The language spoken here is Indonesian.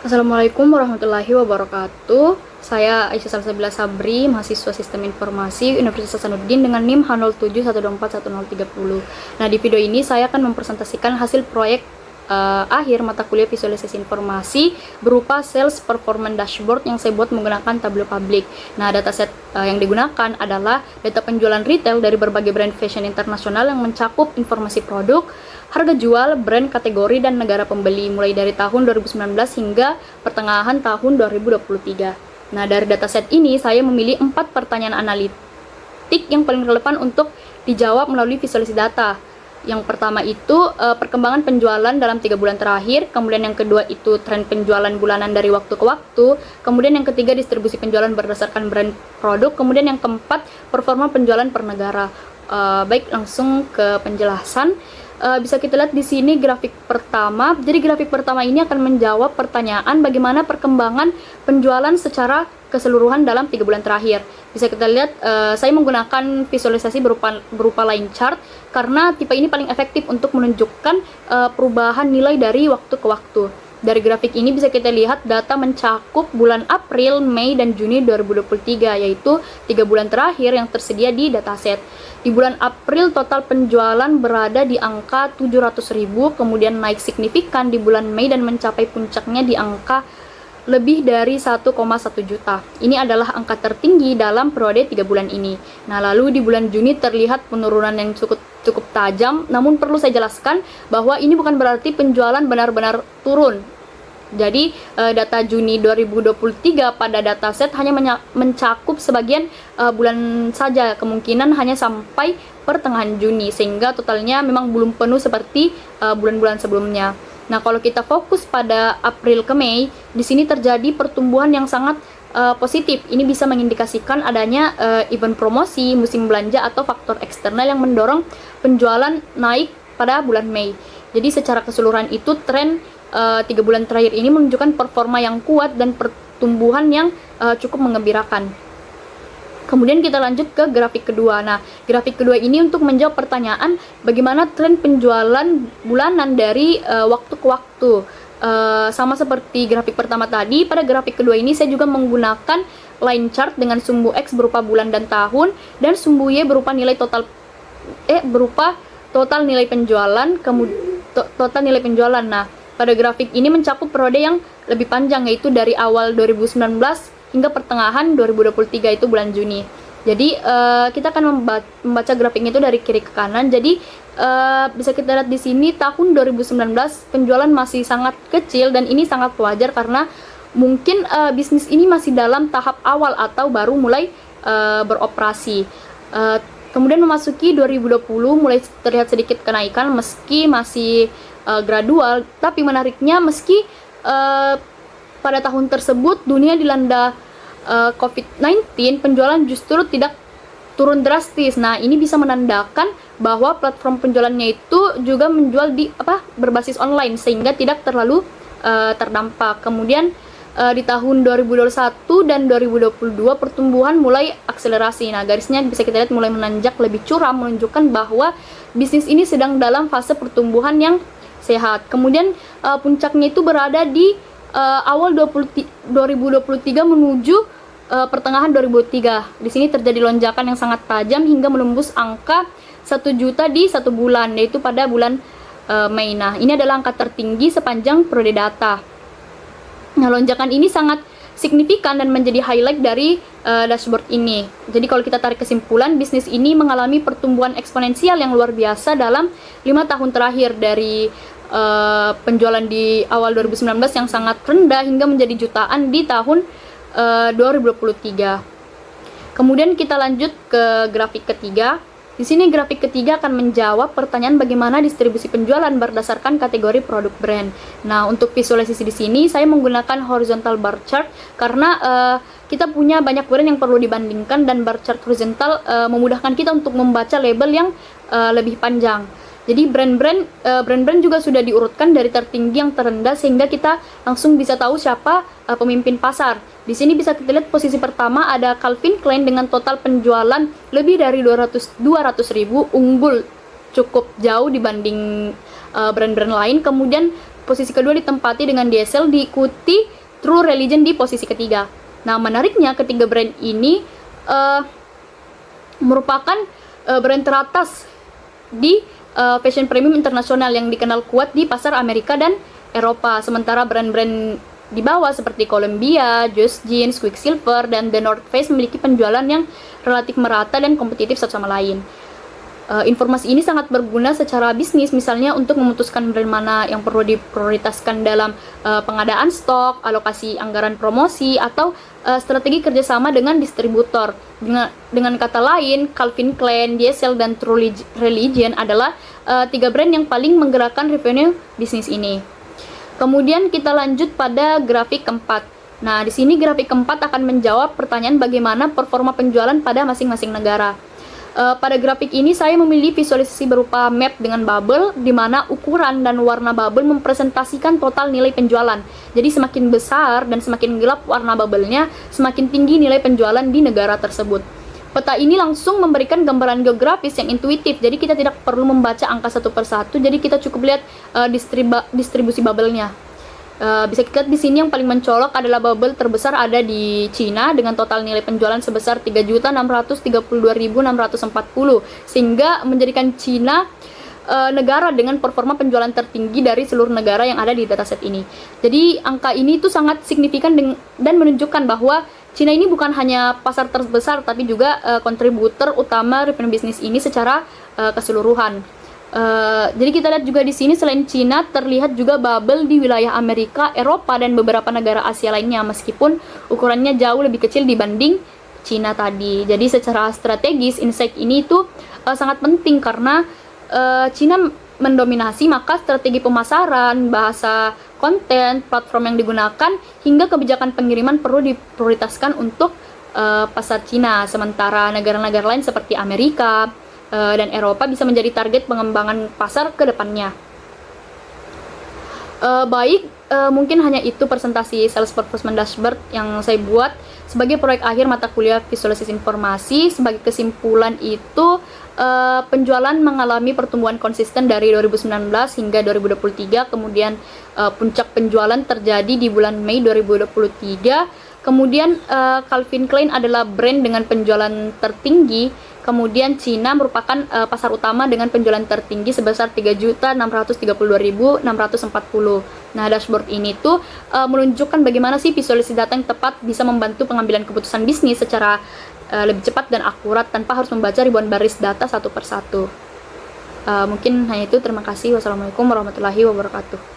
Assalamualaikum warahmatullahi wabarakatuh. Saya Aisyah Salsabila Sabri, mahasiswa Sistem Informasi Universitas Hasanuddin dengan NIM H0712411030. Nah, di video ini saya akan mempresentasikan hasil proyek akhir mata kuliah visualisasi informasi berupa sales performance dashboard yang saya buat menggunakan Tableau Public. Nah, dataset yang digunakan adalah data penjualan retail dari berbagai brand fashion internasional yang mencakup informasi produk, harga jual, brand, kategori, dan negara pembeli mulai dari tahun 2019 hingga pertengahan tahun 2023. Nah, dari dataset ini saya memilih 4 pertanyaan analitik yang paling relevan untuk dijawab melalui visualisasi data. Yang pertama itu perkembangan penjualan dalam 3 bulan terakhir, kemudian yang kedua itu tren penjualan bulanan dari waktu ke waktu, kemudian yang ketiga distribusi penjualan berdasarkan brand produk, kemudian yang keempat performa penjualan per negara. Baik, langsung ke penjelasan. Bisa kita lihat di sini grafik pertama. Jadi grafik pertama ini akan menjawab pertanyaan bagaimana perkembangan penjualan secara keseluruhan dalam 3 bulan terakhir. Bisa kita lihat saya menggunakan visualisasi berupa line chart karena tipe ini paling efektif untuk menunjukkan perubahan nilai dari waktu ke waktu. Dari grafik ini bisa kita lihat data mencakup bulan April, Mei, dan Juni 2023, yaitu 3 bulan terakhir yang tersedia di dataset. Di bulan April total penjualan berada di angka 700.000, kemudian naik signifikan di bulan Mei dan mencapai puncaknya di angka lebih dari 1,1 juta. Ini adalah angka tertinggi dalam periode 3 bulan ini. Nah, lalu di bulan Juni terlihat penurunan yang cukup tajam, namun perlu saya jelaskan bahwa ini bukan berarti penjualan benar-benar turun. Jadi data Juni 2023 pada dataset hanya mencakup sebagian bulan saja, kemungkinan hanya sampai pertengahan Juni, sehingga totalnya memang belum penuh seperti bulan-bulan sebelumnya. Nah, kalau kita fokus pada April ke Mei, di sini terjadi pertumbuhan yang sangat positif. Ini bisa mengindikasikan adanya event promosi, musim belanja, atau faktor eksternal yang mendorong penjualan naik pada bulan Mei. Jadi secara keseluruhan itu tren 3 bulan terakhir ini menunjukkan performa yang kuat dan pertumbuhan yang cukup menggembirakan. Kemudian kita lanjut ke grafik kedua. Nah, grafik kedua ini untuk menjawab pertanyaan bagaimana tren penjualan bulanan dari waktu ke waktu. Sama seperti grafik pertama tadi, pada grafik kedua ini saya juga menggunakan line chart dengan sumbu X berupa bulan dan tahun, dan sumbu Y berupa total nilai penjualan, total nilai penjualan. Nah, pada grafik ini mencakup periode yang lebih panjang, yaitu dari awal 2019 hingga pertengahan 2023, itu bulan Juni. Jadi kita akan membaca grafiknya itu dari kiri ke kanan. Jadi bisa kita lihat di sini tahun 2019 penjualan masih sangat kecil, dan ini sangat wajar karena mungkin bisnis ini masih dalam tahap awal atau baru mulai beroperasi. Kemudian memasuki 2020 mulai terlihat sedikit kenaikan meski masih gradual, tapi menariknya meski pada tahun tersebut dunia dilanda COVID-19, penjualan justru tidak turun drastis. Nah, ini bisa menandakan bahwa platform penjualannya itu juga menjual di berbasis online sehingga tidak terlalu terdampak. Kemudian di tahun 2021 dan 2022 pertumbuhan mulai akselerasi. Nah, garisnya bisa kita lihat mulai menanjak lebih curam, menunjukkan bahwa bisnis ini sedang dalam fase pertumbuhan yang sehat. Kemudian puncaknya itu berada di awal 2023 menuju pertengahan 2023. Di sini terjadi lonjakan yang sangat tajam hingga menembus angka 1 juta di 1 bulan, yaitu pada bulan Mei. Nah, ini adalah angka tertinggi sepanjang periode data. Nah, lonjakan ini sangat signifikan dan menjadi highlight dari dashboard ini. Jadi kalau kita tarik kesimpulan, bisnis ini mengalami pertumbuhan eksponensial yang luar biasa dalam 5 tahun terakhir, dari penjualan di awal 2019 yang sangat rendah hingga menjadi jutaan di tahun 2023. Kemudian kita lanjut ke grafik ketiga. Di sini grafik ketiga akan menjawab pertanyaan bagaimana distribusi penjualan berdasarkan kategori produk brand. Nah, untuk visualisasi di sini saya menggunakan horizontal bar chart karena kita punya banyak brand yang perlu dibandingkan, dan bar chart horizontal memudahkan kita untuk membaca label yang lebih panjang. Jadi brand-brand juga sudah diurutkan dari tertinggi yang terendah sehingga kita langsung bisa tahu siapa pemimpin pasar. Di sini bisa kita lihat posisi pertama ada Calvin Klein dengan total penjualan lebih dari 200.000, unggul cukup jauh dibanding brand-brand lain. Kemudian posisi kedua ditempati dengan DSL, diikuti True Religion di posisi ketiga. Nah, menariknya ketiga brand ini merupakan brand teratas di fashion premium internasional yang dikenal kuat di pasar Amerika dan Eropa. Sementara brand-brand di bawah seperti Columbia, Just Jeans, Quiksilver, dan The North Face memiliki penjualan yang relatif merata dan kompetitif satu sama lain. Informasi ini sangat berguna secara bisnis, misalnya untuk memutuskan brand mana yang perlu diprioritaskan dalam pengadaan stok, alokasi anggaran promosi, atau strategi kerjasama dengan distributor. Dengan kata lain, Calvin Klein, DSL, dan True Religion adalah 3 brand yang paling menggerakkan revenue bisnis ini. Kemudian kita lanjut pada grafik keempat. Nah, di sini grafik keempat akan menjawab pertanyaan bagaimana performa penjualan pada masing-masing negara. Pada grafik ini saya memilih visualisasi berupa map dengan bubble, di mana ukuran dan warna bubble mempresentasikan total nilai penjualan. Jadi semakin besar dan semakin gelap warna bubble-nya, semakin tinggi nilai penjualan di negara tersebut. Peta ini langsung memberikan gambaran geografis yang intuitif, jadi kita tidak perlu membaca angka satu persatu, jadi kita cukup lihat distribusi bubble-nya. Bisa kita lihat di sini yang paling mencolok adalah bubble terbesar ada di Cina dengan total nilai penjualan sebesar 3.632.640, sehingga menjadikan Cina negara dengan performa penjualan tertinggi dari seluruh negara yang ada di dataset ini. Jadi angka ini tuh sangat signifikan dan menunjukkan bahwa Cina ini bukan hanya pasar terbesar tapi juga kontributor utama revenue bisnis ini secara keseluruhan. Jadi kita lihat juga di sini selain Cina terlihat juga bubble di wilayah Amerika, Eropa, dan beberapa negara Asia lainnya, meskipun ukurannya jauh lebih kecil dibanding Cina tadi. Jadi secara strategis insight ini tuh sangat penting karena Cina mendominasi, maka strategi pemasaran, bahasa konten, platform yang digunakan, hingga kebijakan pengiriman perlu diprioritaskan untuk pasar Cina. Sementara negara-negara lain seperti Amerika dan Eropa bisa menjadi target pengembangan pasar ke depannya. Mungkin hanya itu presentasi Sales Performance Dashboard yang saya buat sebagai proyek akhir mata kuliah visualisasi informasi. Sebagai kesimpulan itu, penjualan mengalami pertumbuhan konsisten dari 2019 hingga 2023, kemudian puncak penjualan terjadi di bulan Mei 2023. Kemudian Calvin Klein adalah brand dengan penjualan tertinggi. Kemudian Cina merupakan pasar utama dengan penjualan tertinggi sebesar 3.632.640. Nah, dashboard ini tuh menunjukkan bagaimana sih visualisasi data yang tepat bisa membantu pengambilan keputusan bisnis secara lebih cepat dan akurat tanpa harus membaca ribuan baris data satu persatu. Mungkin hanya itu. Terima kasih. Wassalamualaikum warahmatullahi wabarakatuh.